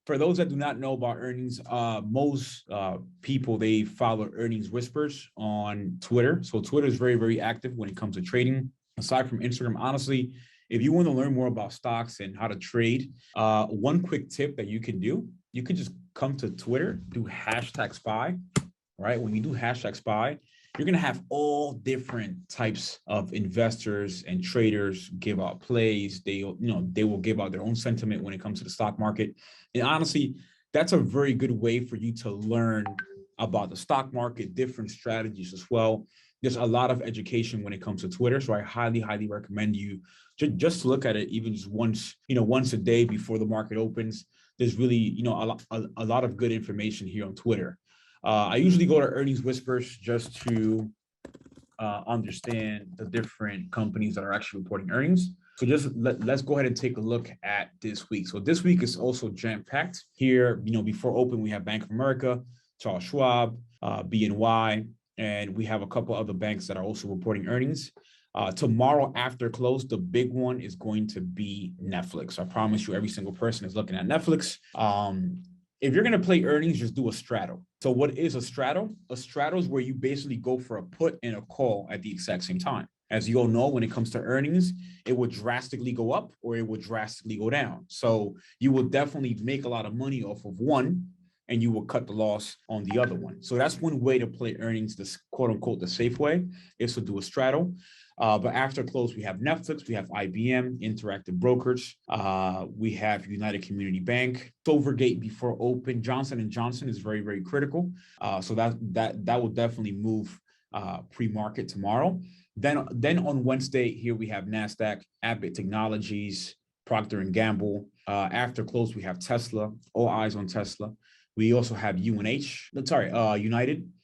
For those that do not know about earnings, most people, they follow earnings whispers on Twitter. So Twitter is very, very active when it comes to trading. Aside from Instagram, honestly, if you want to learn more about stocks and how to trade, one quick tip that you can do, you can just come to Twitter, do hashtag SPY, right? When you do hashtag SPY, you're going to have all different types of investors and traders give out plays. They will give out their own sentiment when it comes to the stock market. And honestly, that's a very good way for you to learn about the stock market, different strategies as well. There's a lot of education when it comes to Twitter. So I highly, highly recommend you just to look at it even just once a day before the market opens. There's really, a lot of good information here on Twitter. I usually go to earnings whispers just to understand the different companies that are actually reporting earnings. So just let's go ahead and take a look at this week. So this week is also jam-packed. Here, before open, we have Bank of America, Charles Schwab, BNY, and we have a couple other banks that are also reporting earnings. Tomorrow after close, the big one is going to be Netflix. I promise you, every single person is looking at Netflix. If you're going to play earnings, just do a straddle. So what is a straddle? A straddle is where you basically go for a put and a call at the exact same time. As you all know, when it comes to earnings, it would drastically go up or it would drastically go down. So you will definitely make a lot of money off of one and you will cut the loss on the other one. So that's one way to play earnings, this quote unquote, the safe way is to do a straddle. But after close, we have Netflix, we have IBM, Interactive Brokers, we have United Community Bank, Silvergate before open. Johnson & Johnson is very, very critical. So that will definitely move pre-market tomorrow. Then on Wednesday, here we have NASDAQ, Abbott Technologies, Procter & Gamble. After close, we have Tesla, all eyes on Tesla. We also have United.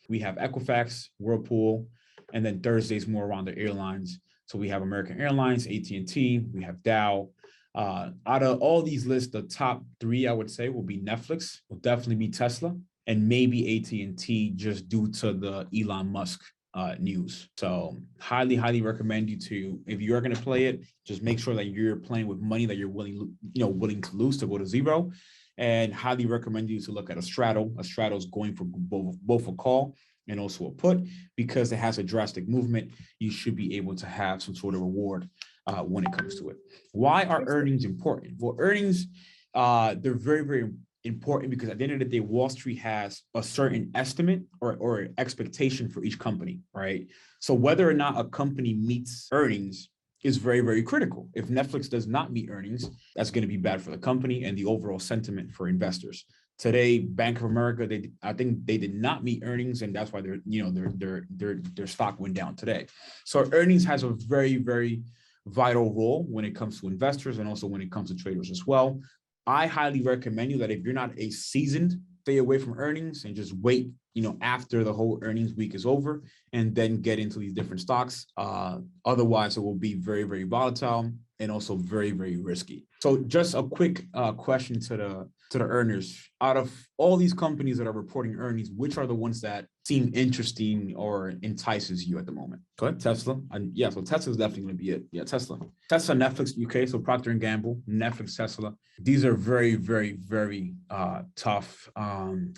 We have Equifax, Whirlpool, and then Thursday's more around the airlines. So we have American Airlines, AT&T, we have Dow. Out of all these lists, the top three, I would say, will be Netflix, will definitely be Tesla, and maybe AT&T just due to the Elon Musk news. So highly, highly recommend you to, if you're going to play it, just make sure that you're playing with money that you're willing to lose to go to zero. And highly recommend you to look at a straddle. A straddle is going for both a call and also a put, because it has a drastic movement. You should be able to have some sort of reward when it comes to it. Why are earnings important? Well, earnings, they're very, very important because at the end of the day, Wall Street has a certain estimate or expectation for each company, right? So whether or not a company meets earnings is very, very critical. If Netflix does not meet earnings, that's going to be bad for the company and the overall sentiment for investors. Today, Bank of America, I think they did not meet earnings, and that's why their stock went down today. So earnings has a very, very vital role when it comes to investors and also when it comes to traders as well. I highly recommend you that if you're not a seasoned, stay away from earnings and just wait, after the whole earnings week is over and then get into these different stocks. Otherwise, it will be very, very volatile and also very, very risky. So just a quick question to the earners. Out of all these companies that are reporting earnings, which are the ones that seem interesting or entices you at the moment? Go ahead, Tesla. And yeah, so Tesla is definitely going to be it. Yeah, Tesla, Netflix, UK. So Procter & Gamble, Netflix, Tesla. These are very, very, very tough.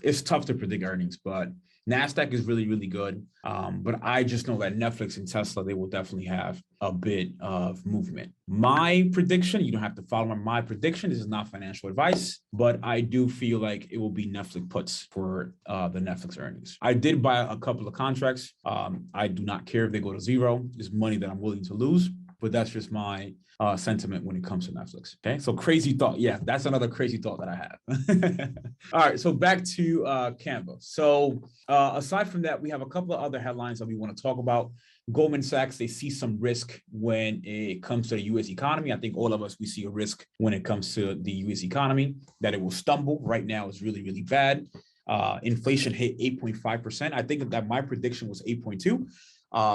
It's tough to predict earnings, but NASDAQ is really, really good. But I just know that Netflix and Tesla, they will definitely have a bit of movement. My prediction, you don't have to follow my prediction. This is not financial advice, but I do feel like it will be Netflix puts for the Netflix earnings. I did buy a couple of contracts. I do not care if they go to zero. It's money that I'm willing to lose, but that's just my sentiment when it comes to Netflix. Okay, so crazy thought. Yeah, that's another crazy thought that I have. All right, so back to Canva. So aside from that, we have a couple of other headlines that we want to talk about. Goldman Sachs, they see some risk when it comes to the U.S. economy. I think all of us, we see a risk when it comes to the U.S. economy, that it will stumble. Right now is really, really bad. Inflation hit 8.5%. I think that my prediction was 8.2.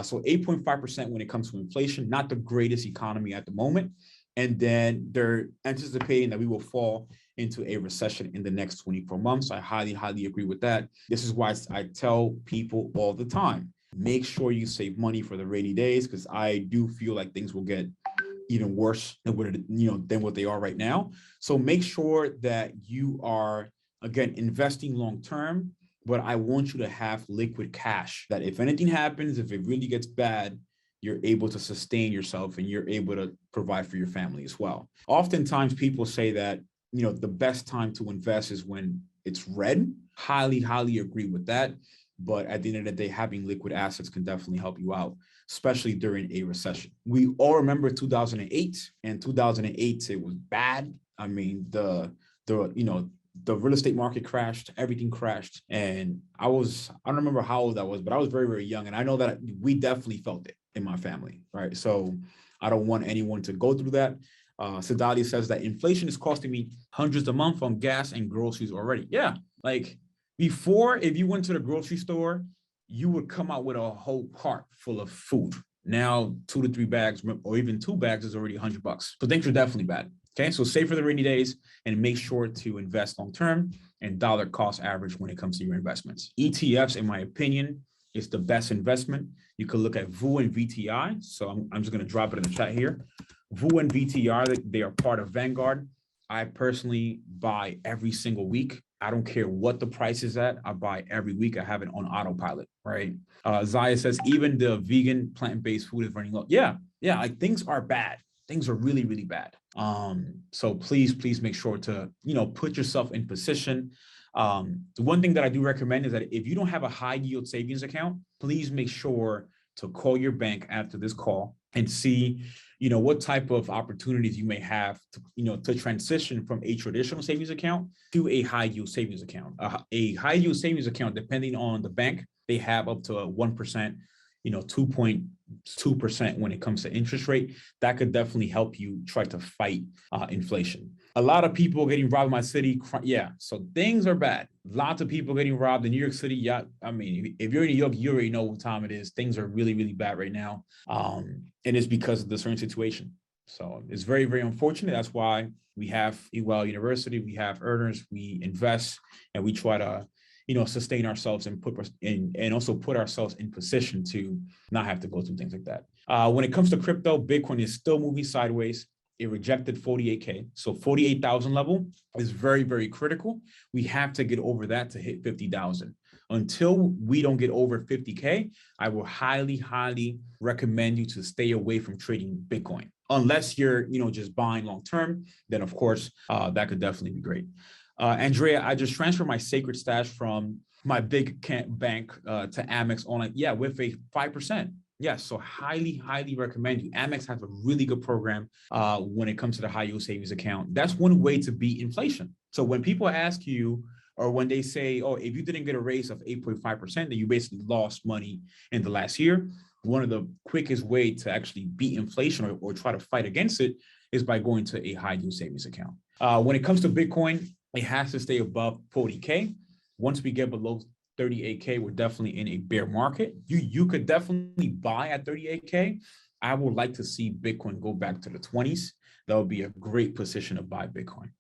So 8.5% when it comes to inflation, not the greatest economy at the moment. And then they're anticipating that we will fall into a recession in the next 24 months. I highly, highly agree with that. This is why I tell people all the time, make sure you save money for the rainy days, because I do feel like things will get even worse than what they are right now. So make sure that you are, again, investing long term, but I want you to have liquid cash that if anything happens, if it really gets bad, you're able to sustain yourself and you're able to provide for your family as well. Oftentimes people say that, the best time to invest is when it's red. Highly, highly agree with that. But at the end of the day, having liquid assets can definitely help you out, especially during a recession. We all remember 2008, and 2008, it was bad. I mean, the real estate market crashed, everything crashed. And I don't remember how old I was, but I was very, very young. And I know that we definitely felt it in my family, right? So I don't want anyone to go through that. Sadali says that inflation is costing me hundreds a month on gas and groceries already. Yeah, like before, if you went to the grocery store, you would come out with a whole cart full of food. Now, 2 to 3 bags or even 2 bags is already $100. So things are definitely bad. Okay, so save for the rainy days and make sure to invest long term and dollar cost average when it comes to your investments. ETFs, in my opinion, is the best investment. You could look at VU and VTI. So I'm just going to drop it in the chat here. VU and VTI, they are part of Vanguard. I personally buy every single week. I don't care what the price is at. I buy every week. I have it on autopilot, right? Zaya says, even the vegan plant-based food is running low. Yeah, like things are bad. Things are really, really bad. So please make sure to, put yourself in position. The one thing that I do recommend is that if you don't have a high yield savings account, please make sure to call your bank after this call and see, what type of opportunities you may have to, to transition from a traditional savings account to a high yield savings account. A high yield savings account, depending on the bank, they have up to a 1%, 2.2% when it comes to interest rate. That could definitely help you try to fight inflation. A lot of people getting robbed in my city. Yeah, so things are bad. Lots of people getting robbed in New York City. Yeah, I mean, if you're in New York, you already know what time it is. Things are really, really bad right now. And it's because of the certain situation. So it's very, very unfortunate. That's why we have EYL University, we have earners, we invest, and we try to sustain ourselves and also put ourselves in position to not have to go through things like that. When it comes to crypto, Bitcoin is still moving sideways. It rejected 48K. So 48,000 level is very, very critical. We have to get over that to hit 50,000. Until we don't get over 50K, I will highly, highly recommend you to stay away from trading Bitcoin. Unless you're, just buying long-term, then of course, that could definitely be great. Andrea, I just transferred my sacred stash from my big bank to Amex online. Yeah, with a 5%. Yes, so highly, highly recommend you. Amex has a really good program when it comes to the high yield savings account. That's one way to beat inflation. So when people ask you, or when they say, oh, if you didn't get a raise of 8.5%, then you basically lost money in the last year. One of the quickest way to actually beat inflation or try to fight against it is by going to a high yield savings account. When it comes to Bitcoin, it has to stay above 40K. Once we get below 38K, we're definitely in a bear market. You could definitely buy at 38K. I would like to see Bitcoin go back to the 20s. That would be a great position to buy Bitcoin.